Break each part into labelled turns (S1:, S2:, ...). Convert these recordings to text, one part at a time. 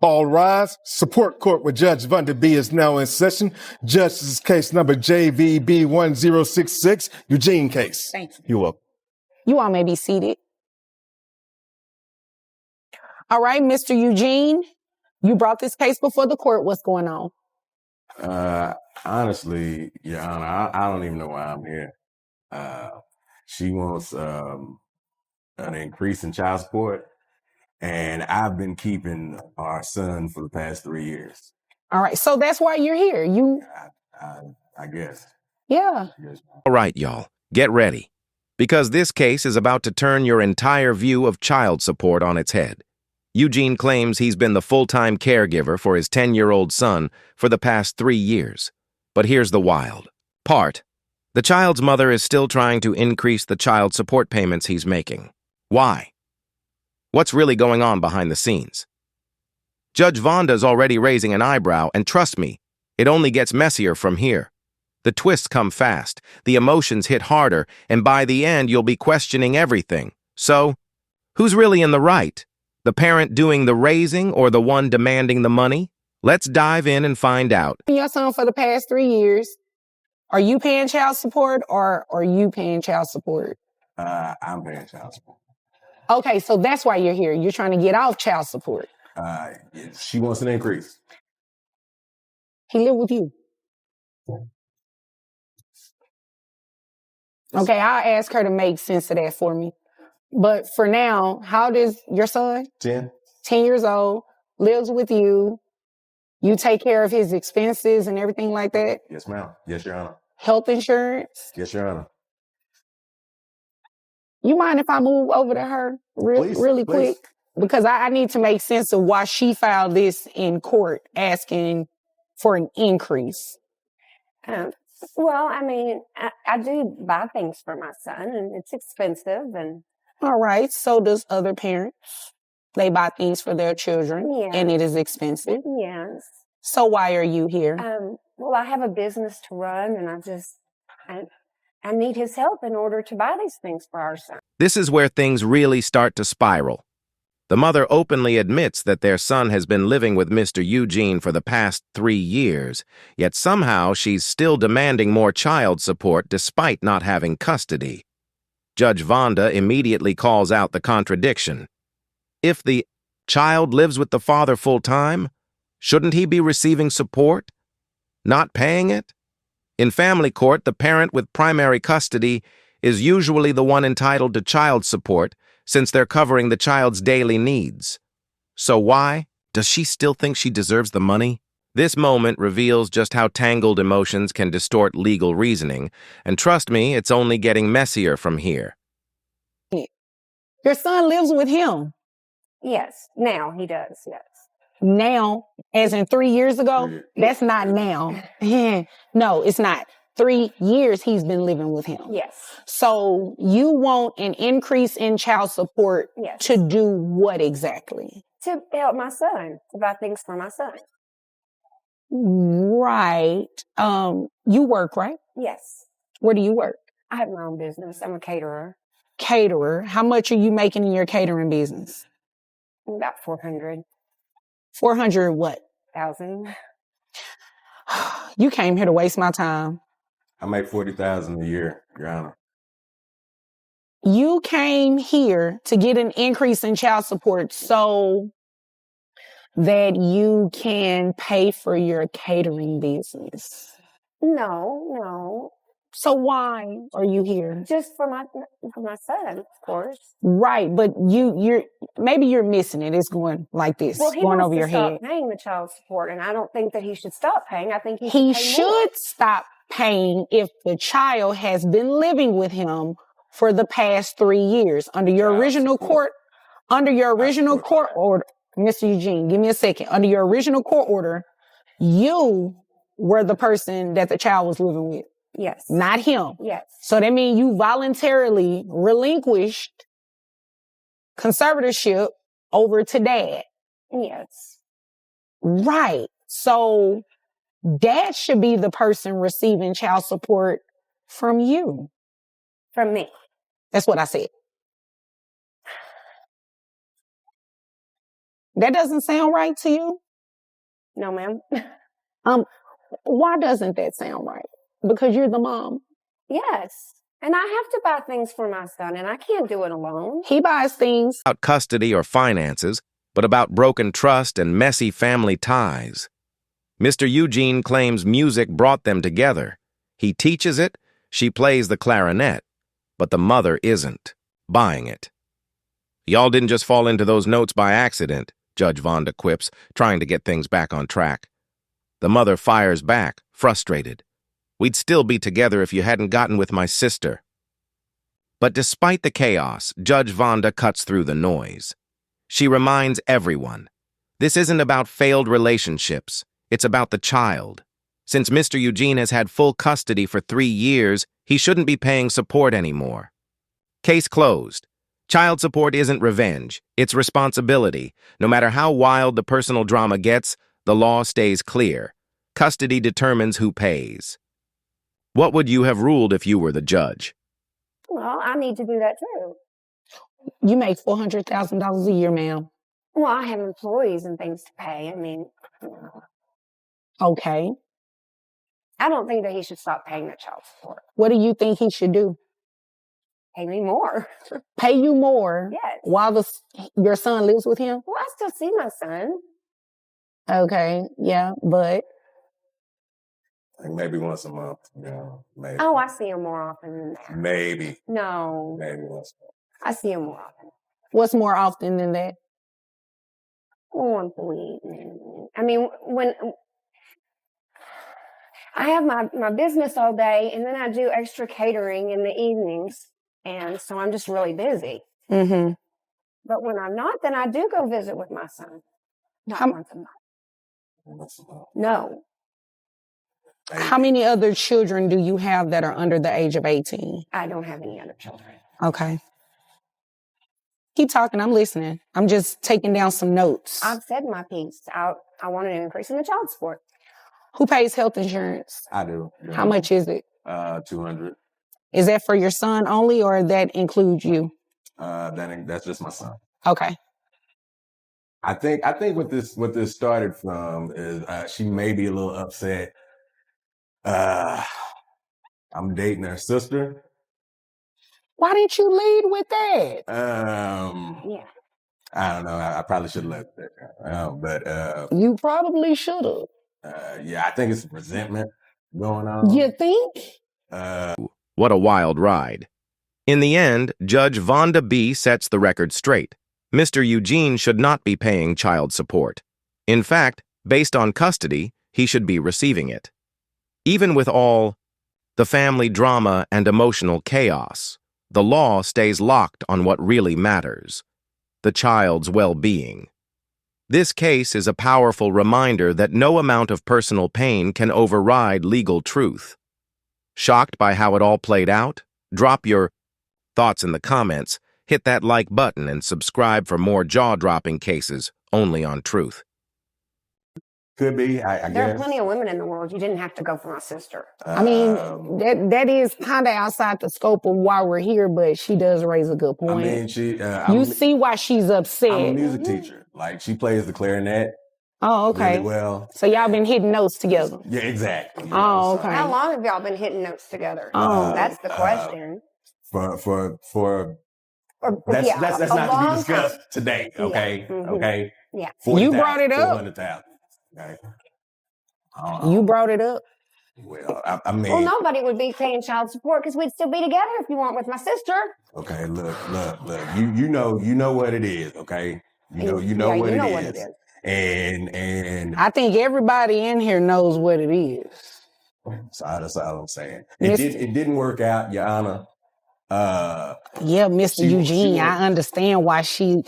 S1: All rise. Support court with Judge Vanda B is now in session. Judge, this is case number JVB1066, Eugene case.
S2: Thank you.
S1: You're welcome.
S2: You all may be seated. All right, Mr. Eugene, you brought this case before the court. What's going on?
S3: Honestly, Your Honor, I don't even know why I'm here. She wants an increase in child support, and I've been keeping our son for the past 3 years.
S2: All right, so that's why you're here.
S3: I guess.
S2: Yeah.
S4: All right, y'all, get ready, because this case is about to turn your entire view of child support on its head. Eugene claims he's been the full-time caregiver for his 10-year-old son for the past 3 years. But here's the wild part. The child's mother is still trying to increase the child support payments he's making. Why? What's really going on behind the scenes? Judge Vonda's already raising an eyebrow, and trust me, it only gets messier from here. The twists come fast, the emotions hit harder, and by the end you'll be questioning everything. So, who's really in the right? The parent doing the raising or the one demanding the money? Let's dive in and find out.
S2: Your son for the past 3 years, are you paying child support or are you paying child support?
S3: I'm paying child support.
S2: Okay, so that's why you're here. You're trying to get off child support.
S3: She wants an increase.
S2: He live with you. Okay, I'll ask her to make sense of that for me. But for now, how old is your son?
S3: 10.
S2: 10 years old, lives with you. You take care of his expenses and everything like that?
S3: Yes, ma'am. Yes, Your Honor.
S2: Health insurance?
S3: Yes, Your Honor.
S2: You mind if I move over to her really quick? Because I need to make sense of why she filed this in court asking for an increase.
S5: Well, I mean, I do buy things for my son, and it's expensive. And
S2: all right, so does other parents. They buy things for their children, and it is expensive.
S5: Yes.
S2: So why are you here?
S5: Well, I have a business to run, and I need his help in order to buy these things for our son.
S4: This is where things really start to spiral. The mother openly admits that their son has been living with Mr. Eugene for the past 3 years, yet somehow she's still demanding more child support despite not having custody. Judge Vonda immediately calls out the contradiction. If the child lives with the father full-time, shouldn't he be receiving support? Not paying it? In family court, the parent with primary custody is usually the one entitled to child support, since they're covering the child's daily needs. So why? Does she still think she deserves the money? This moment reveals just how tangled emotions can distort legal reasoning, and trust me, it's only getting messier from here.
S2: Your son lives with him.
S5: Yes, now he does, yes.
S2: Now, as in 3 years ago? That's not now. No, it's not. 3 years he's been living with him.
S5: Yes.
S2: So you want an increase in child support to do what exactly?
S5: To help my son, to buy things for my son.
S2: Right. You work, right?
S5: Yes.
S2: Where do you work?
S5: I have my own business. I'm a caterer.
S2: Caterer. How much are you making in your catering business?
S5: About 400.
S2: 400 what?
S5: 1,000.
S2: You came here to waste my time.
S3: I make $40,000 a year, Your Honor.
S2: You came here to get an increase in child support so that you can pay for your catering business.
S5: No.
S2: So why are you here?
S5: Just for my son, of course.
S2: Right, but maybe you're missing it. It's going like this, going over your head.
S5: Well, he wants to stop paying the child support, and I don't think that he should stop paying. I think he
S2: should stop paying if the child has been living with him for the past 3 years. Under your original court order, Mr. Eugene, give me a second. Under your original court order, you were the person that the child was living with.
S5: Yes.
S2: Not him.
S5: Yes.
S2: So that means you voluntarily relinquished conservatorship over to dad.
S5: Yes.
S2: Right. So dad should be the person receiving child support from you.
S5: From me.
S2: That's what I said. That doesn't sound right to you?
S5: No, ma'am.
S2: Why doesn't that sound right? Because you're the mom.
S5: Yes. And I have to buy things for my son, and I can't do it alone.
S2: He buys things.
S4: About custody or finances, but about broken trust and messy family ties. Mr. Eugene claims music brought them together. He teaches it, she plays the clarinet, but the mother isn't buying it. Y'all didn't just fall into those notes by accident, Judge Vonda quips, trying to get things back on track. The mother fires back, frustrated. We'd still be together if you hadn't gotten with my sister. But despite the chaos, Judge Vonda cuts through the noise. She reminds everyone, this isn't about failed relationships, it's about the child. Since Mr. Eugene has had full custody for 3 years, he shouldn't be paying support anymore. Case closed. Child support isn't revenge, it's responsibility. No matter how wild the personal drama gets, the law stays clear. Custody determines who pays. What would you have ruled if you were the judge?
S5: Well, I need to do that too.
S2: You make $400,000 a year, ma'am.
S5: Well, I have employees and things to pay. I mean,
S2: Okay.
S5: I don't think that he should stop paying the child support.
S2: What do you think he should do?
S5: Pay me more.
S2: Pay you more
S5: Yes.
S2: while your son lives with him?
S5: Well, I still see my son.
S2: Okay, yeah, but
S3: Like maybe once a month, maybe.
S5: Oh, I see him more often than that.
S3: Maybe
S5: No,
S3: once a month.
S5: I see him more often.
S2: what's more often than that?
S5: Once a week. I mean, when I have my business all day, and then I do extra catering in the evenings, and so I'm just really busy.
S2: Mm-hmm.
S5: But when I'm not, then I do go visit with my son. Not once a month.
S3: Once a month.
S5: No.
S2: How many other children do you have that are under the age of 18?
S5: I don't have any other children.
S2: Okay. Keep talking. I'm listening. I'm just taking down some notes.
S5: I've said my piece. I wanted an increase in the child support.
S2: Who pays health insurance?
S3: I do.
S2: How much is it?
S3: 200.
S2: Is that for your son only, or that includes you?
S3: That's just my son.
S2: Okay.
S3: I think what this started from is she may be a little upset. I'm dating her sister.
S2: Why didn't you lead with that?
S5: Yeah.
S3: I don't know. I probably should have left that. But
S2: You probably should have.
S3: yeah, I think it's resentment going on.
S2: You think?
S4: What a wild ride. In the end, Judge Vonda B. sets the record straight. Mr. Eugene should not be paying child support. In fact, based on custody, he should be receiving it. Even with all the family drama and emotional chaos, the law stays locked on what really matters: the child's well-being. This case is a powerful reminder that no amount of personal pain can override legal truth. Shocked by how it all played out? Drop your thoughts in the comments, hit that like button, and subscribe for more jaw-dropping cases only on Truth.
S3: Could be, I
S5: There
S3: guess.
S5: are plenty of women in the world. You didn't have to go for my sister.
S2: I mean, that is kind of outside the scope of why we're here, but she does raise a good point.
S3: I mean,
S2: you see why she's upset.
S3: I'm a music teacher. Like, she plays the clarinet
S2: Oh, okay.
S3: really well.
S2: So y'all been hitting notes together.
S3: Yeah, exactly.
S2: Oh, okay.
S5: How long have y'all been hitting notes together?
S2: Oh.
S5: That's the question.
S3: For that's
S5: yeah,
S3: not
S5: a
S3: to
S5: long
S3: be discussed
S5: time.
S3: today. Okay,
S5: Yeah. Mhm.
S3: okay.
S5: Yeah.
S3: 40,000,
S2: You brought it up.
S3: 400,000. Okay. I don't know.
S2: You brought it up.
S3: Well, I mean,
S5: Well, nobody would be paying child support because we'd still be together if you weren't with my sister.
S3: okay. Look. You know what it is. Okay. You know what it is. And
S2: I think everybody in here knows what it is.
S3: so that's all I'm saying. It didn't work out, Your Honor.
S2: Yeah, Mr. Eugene, I understand why she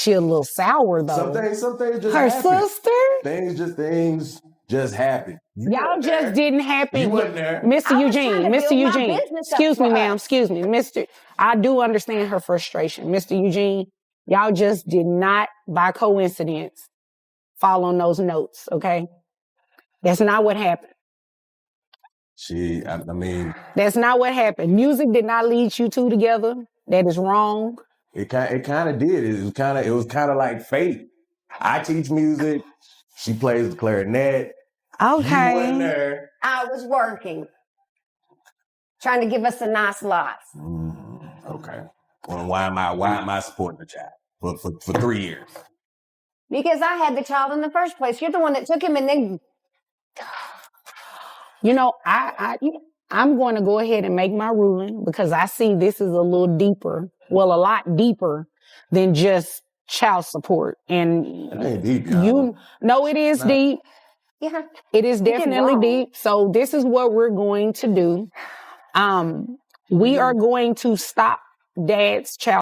S2: a little sour though.
S3: Some things just
S2: Her
S3: happen.
S2: sister?
S3: Things just happen.
S2: Y'all just didn't happen.
S3: You wasn't there.
S2: Mr.
S5: I was
S2: Eugene,
S5: trying to
S2: Mr.
S5: build my
S2: Eugene.
S5: business up
S2: Excuse me,
S5: for
S2: ma'am.
S5: her.
S2: Excuse me. I do understand her frustration. Mr. Eugene, y'all just did not, by coincidence, fall on those notes, okay? That's not what happened.
S3: I mean,
S2: That's not what happened. Music did not lead you two together. That is wrong.
S3: it kind of did. It was kind of like fate. I teach music. She plays the clarinet. You wasn't
S2: Okay.
S3: there.
S5: I was working, trying to give us a nice life.
S3: Okay. Well, why am I supporting the child for 3 years?
S5: Because I had the child in the first place. You're the one that took him, and then
S2: You know, I'm going to go ahead and make my ruling because I see this is a little deeper. Well, a lot deeper than just child support. And
S3: It ain't deep, y'all.
S2: no, it is deep.
S5: yeah,
S2: It is
S5: did
S2: definitely
S5: wrong.
S2: deep. So this is what we're going to do. We are going to stop Dad's child